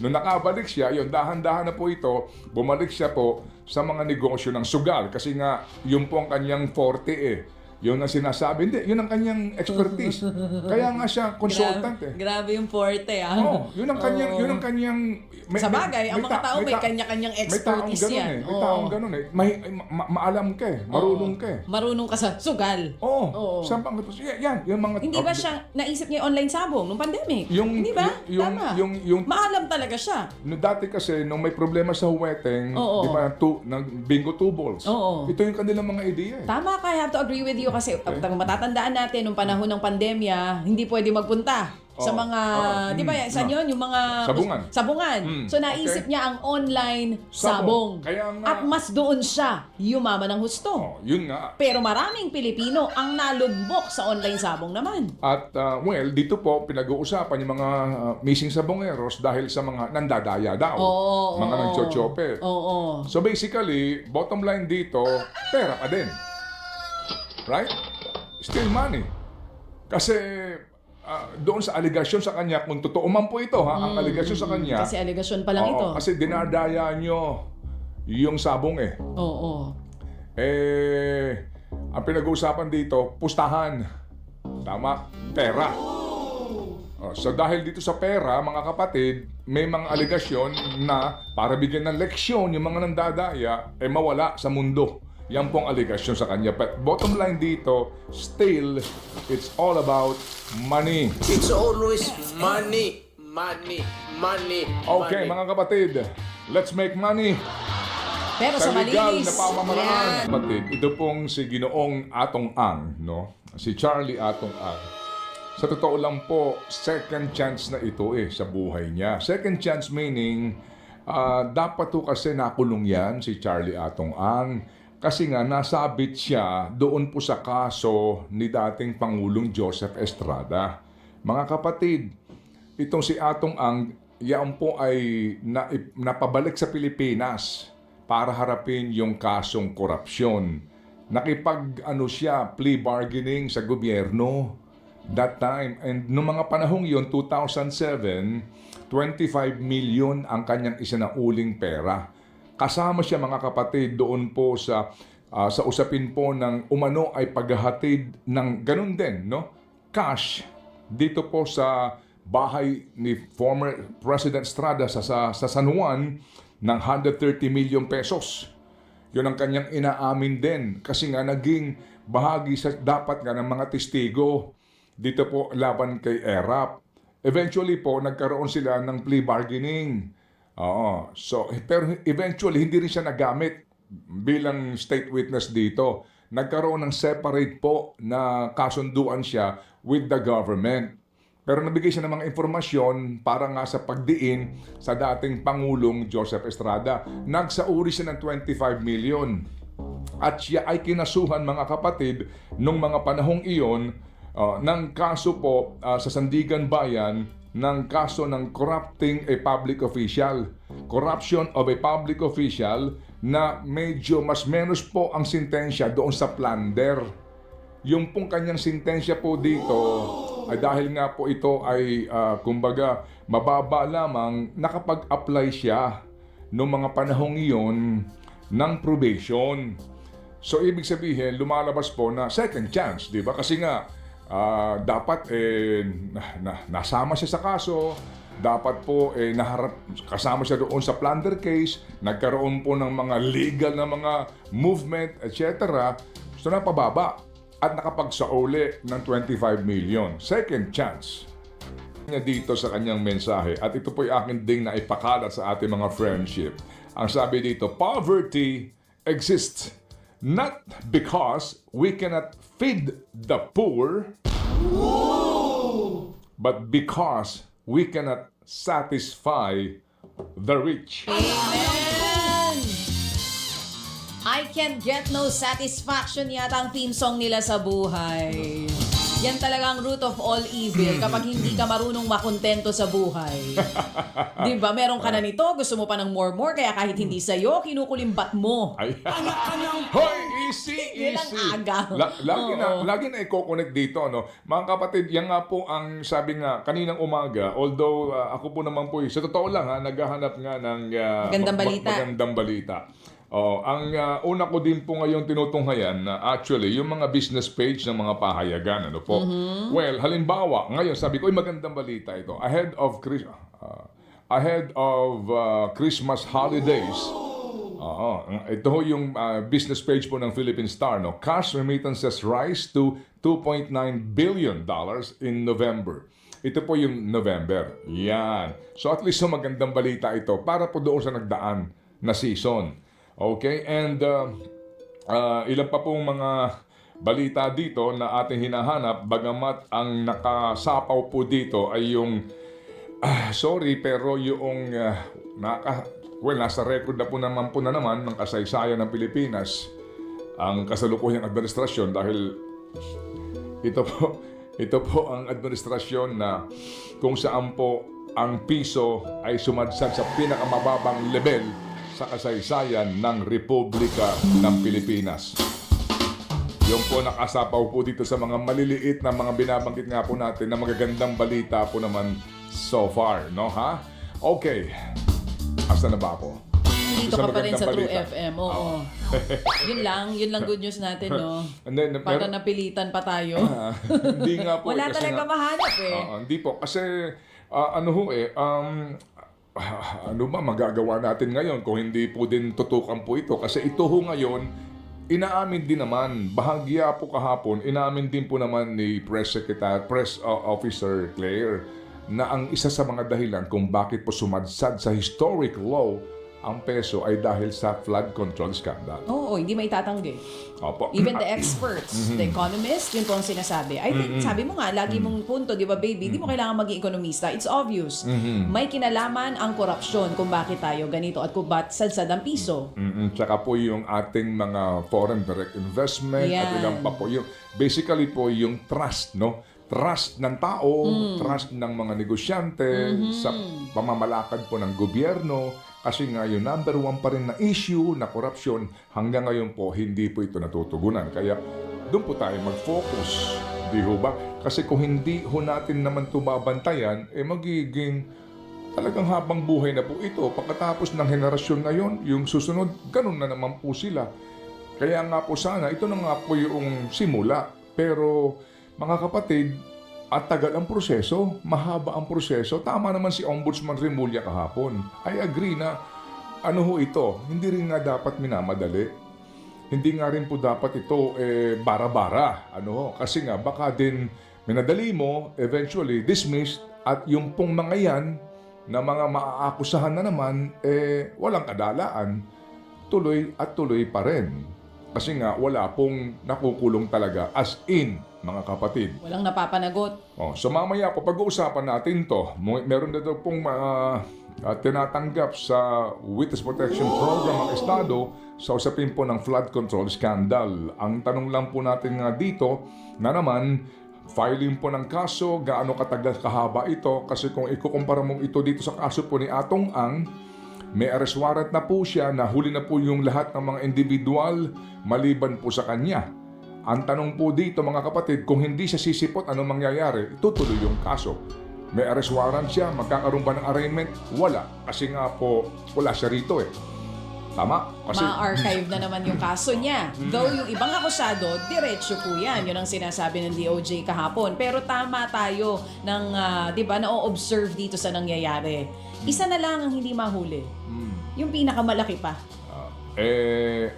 Nung nakabalik siya, yun, dahan-dahan na po ito, bumalik siya po sa mga negosyo ng sugal. Kasi nga, yun po ang kanyang forte eh. Yun ang sinasabi. Hindi, yun ang kanyang expertise. Kaya nga siya consultant eh. Grabe yung forte ah. Oo, yun ang kanyang... Sa bagay, ang mga tao may kanya-kanyang expertise yan. May taong ganun eh. Maalam ka eh. Marunong ka eh. Marunong ka sa sugal. Oo. Saan pang yan, yung mga... Hindi ba siya naisip niya yung online sabong nung pandemic? Yung- Hindi ba? yung- Tama. yung- Maalam talaga siya. No, dati kasi, nung may problema sa huweteng, Oo. di ba, bingo two balls. Oo. Ito yung kanilang mga ideya eh. Tama ka, I have to agree with you kasi matatandaan natin nung panahon ng pandemya, hindi pwede magpunta sa mga, di ba, saan yun? Yung mga... Sabungan. So naisip Okay. niya ang online Sabong. sabong. Kaya nga- At mas doon siya yumaman ng husto. Yun nga. Pero maraming Pilipino ang nalumbok sa online sabong naman. At well, dito po pinag-uusapan yung mga missing sabongeros dahil sa mga nandadaya daw. Mga nagchochope. Oo. So basically, bottom line dito, pera pa din. Right? Still money. Kasi doon sa aligasyon sa kanya, kung totoo man po ito, ang aligasyon sa kanya, Kasi aligasyon pa lang ito. kasi dinadaya nyo yung sabong eh. Oo. Ang pinag-uusapan dito, pustahan. Tama? Pera. So dahil dito sa pera, mga kapatid, may mga aligasyon na para bigyan ng leksyon yung mga nandadaya, mawala sa mundo. Yan pong aligasyon sa kanya. But bottom line dito, still, it's all about money. It's always money, money, money. Okay, money. mga kapatid, let's make money. Pero sa Legal malinis. na pamamaraan. Yan. Kapatid, ito pong si Ginoong Atong Ang, no? Si Charlie Atong Ang. Sa totoo lang po, second chance na ito sa buhay niya. Second chance meaning, dapat to kasi nakulong yan, si Charlie Atong Ang. Kasi nga, nasabit siya doon po sa kaso ni dating Pangulong Joseph Estrada. Mga kapatid, itong si Atong Ang, yan po ay napabalik sa Pilipinas para harapin yung kasong korupsyon. Plea bargaining sa gobyerno that time. And noong mga panahong yon 2007, 25 million ang kanyang isinauling pera. Kasama siya mga kapatid doon po sa usapin po ng umano ay paghahatid ng ganun din, no? Cash dito po sa bahay ni former President Estrada sa San Juan ng 130 million pesos. Yun ang kanyang inaamin din kasi nga naging bahagi sa dapat nga ng mga testigo dito po laban kay ERAP. Eventually po nagkaroon sila ng plea bargaining. Pero eventually hindi rin siya nagamit bilang state witness dito. Nagkaroon ng separate po na kasunduan siya with the government. Pero nabigay siya ng mga informasyon para nga sa pagdiin sa dating Pangulong Joseph Estrada. Nagsauri siya ng 25 million. At siya ay kinasuhan mga kapatid nung mga panahong iyon ng kaso po sa Sandigan Bayan ng kaso ng corrupting a public official. Corruption of a public official na medyo mas menos po ang sintensya doon sa plunder. Yung pong kanyang sintensya po dito ay dahil nga po ito ay kumbaga mababa lamang nakapag-apply siya noong mga panahong iyon ng probation. So ibig sabihin lumalabas po na second chance, di ba? Kasi nga dapat nasama siya sa kaso, dapat po kasama siya doon sa plunder case, nagkaroon po ng mga legal na mga movement, etc. So napababa at nakapagsauli ng 25 million. Second chance niya dito sa kanyang mensahe. At ito po yung akin ding na ipakalat sa ating mga friendship. Ang sabi dito, poverty exists not because we cannot feed the poor, but because we cannot satisfy the rich. Amen! I can't get no satisfaction yata ang theme song nila sa buhay. Yan talaga ang root of all evil kapag hindi ka marunong makontento sa buhay. Di ba? Meron ka na nito, gusto mo pa ng more, kaya kahit hindi sa'yo, kinukulimbat mo. Ay. Hoy, easy. Yun ang aga. Lagi na i-connect dito, no? Mga kapatid, yan nga po ang sabi nga kaninang umaga, although ako po naman po, sa totoo lang naghahanap nga ng Magandang balita. magandang balita. Ang una ko din po ngayon tinutunghayan na actually yung mga business page ng mga pahayagan, ano po. Well, halimbawa, ngayon sabi ko, magandang balita ito. Ahead of Christmas holidays. Ito yung business page po ng Philippine Star, no. Cash remittances rise to $2.9 billion in November. Ito po yung November. Yan. So at least magandang balita ito para po doon sa nagdaan na season. Okay, and ilan pa pong mga balita dito na ating hinahanap, bagamat ang nakasapaw po dito ay yung, sorry, pero yung, nasa record na po naman ng kasaysayan ng Pilipinas, ang kasalukuyang administrasyon dahil ito po ang administrasyon na kung saan po ang piso ay sumadsad sa pinakamababang level sa kasaysayan ng Republika ng Pilipinas. Yung po nakasapaw po dito sa mga maliliit na mga binabanggit nga po natin na magagandang balita po naman so far, no ha? Okay. Asa na ba ako? Dito ka pa rin sa True balita. FM, oo. Yun lang good news natin, no? And then, Para napilitan pa tayo. hindi nga po. Wala kasi talaga nga- mahanap eh. Hindi po. Kasi, ano ba magagawa natin ngayon kung hindi po din tutukan po ito? Kasi ito ho ngayon, inaamin din naman, bahagya po kahapon, inaamin din po naman ni Press Officer Claire na ang isa sa mga dahilan kung bakit po sumadsad sa historic low ang peso ay dahil sa flood control scandal. Oo, hindi maitatanggi. Opo. Even the experts, the economists, yun po ang sinasabi. I think, sabi mo nga, lagi mong punto, di ba baby, di mo kailangan maging ekonomista. It's obvious. May kinalaman ang korupsyon kung bakit tayo ganito at kung bakit sadsad ang piso. Tsaka po yung ating mga foreign direct investment at Yan. ilang pa po yung basically po yung trust, no? Trust ng tao, trust ng mga negosyante sa pamamalakad po ng gobyerno kasi nga yung number one pa rin na issue na korupsyon hanggang ngayon po hindi po ito natutugunan. Kaya doon po tayo mag-focus, di ho ba? Kasi kung hindi ho natin naman ito babantayan, magiging talagang habang buhay na po ito. Pagkatapos ng henerasyon ngayon, yung susunod, ganun na naman po sila. Kaya nga po sana, ito na nga po yung simula. Pero mga kapatid, at tagal ang proseso, mahaba ang proseso. Tama naman si Ombudsman Remulla kahapon. I agree na ano ho ito, hindi rin nga dapat minamadali. Hindi nga rin po dapat ito bara-bara. Ano ho, kasi nga baka din minadali mo, eventually dismissed, at yung pong mga yan na mga maaakusahan na naman, walang kadalaan. Tuloy at tuloy pa rin. Kasi nga wala pong nakukulong talaga as in, mga kapatid. Walang napapanagot. So mamaya po, pag-uusapan natin to. Meron na daw pong tinatanggap sa Witness Protection Program ng Estado sa usapin po ng flood control scandal. Ang tanong lang po natin nga dito na naman, filing po ng kaso, gaano katagal kahaba ito? Kasi kung ikukumpara mo ito dito sa kaso po ni Atong Ang, may arrest warrant na po siya, nahuli na po yung lahat ng mga individual maliban po sa kanya. Ang tanong po dito mga kapatid, kung hindi siya sisipot, anong mangyayari? Tutuloy yung kaso. May arrest warrant siya, magkakaroon ba ng arraignment? Wala. Kasi nga po, wala siya rito eh. Tama? Kasi, Ma-archive na naman yung kaso niya. Though yung ibang akusado, diretso po yan. Yun ang sinasabi ng DOJ kahapon. Pero tama tayo ng, di ba, na-observe dito sa nangyayari. Isa na lang ang hindi mahuli. Yung pinakamalaki pa.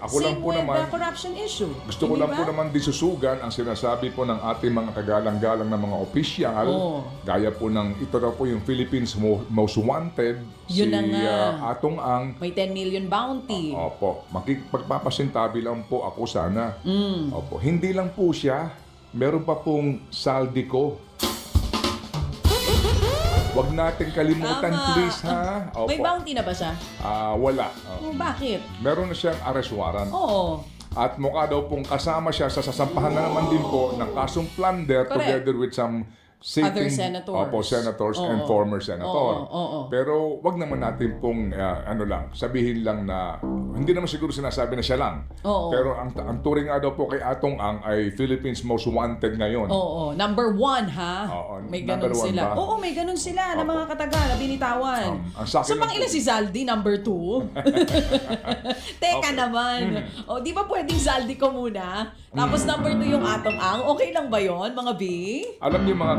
ako lang Same po with naman, the corruption issue. gusto ko Hindi lang ba? po naman disusugan ang sinasabi po ng ating mga kagalang-galang na mga opisyal. Oo. Gaya po ng, ito daw po yung Philippines Most Wanted, Yun si na nga. Atong Ang. May 10 million bounty. Opo, magpapasintabi lang po ako sana. Opo, hindi lang po siya, meron pa pong saldi ko. Huwag natin kalimutan, Tama. please, ha? Opo. May bounty na ba siya? Wala. Oh, bakit? Meron na siyang arrest warrant. Oo. At mukha daw pong kasama siya sa sasampahan na naman din po ng kasong plunder Correct. together with some sitting Other senators. senators and Oo. former senator. Oo. Pero wag naman natin pong sabihin lang na hindi naman siguro sinasabi na siya lang. Oo. Pero ang turing nga daw po kay Atong Ang ay Philippines Most Wanted ngayon. Oo, number 1 ha? Oo, May number ganun one sila. ba? Oo, may ganun sila na Opo. mga kataga na binitawan. Ang sa akin So, pang lang ilan po- si Zaldi, number 2? Teka Okay. naman. O, di ba pwedeng Zaldi ko muna? Tapos number 2 yung Atong Ang? Okay lang ba yon mga B? Alam niyo mga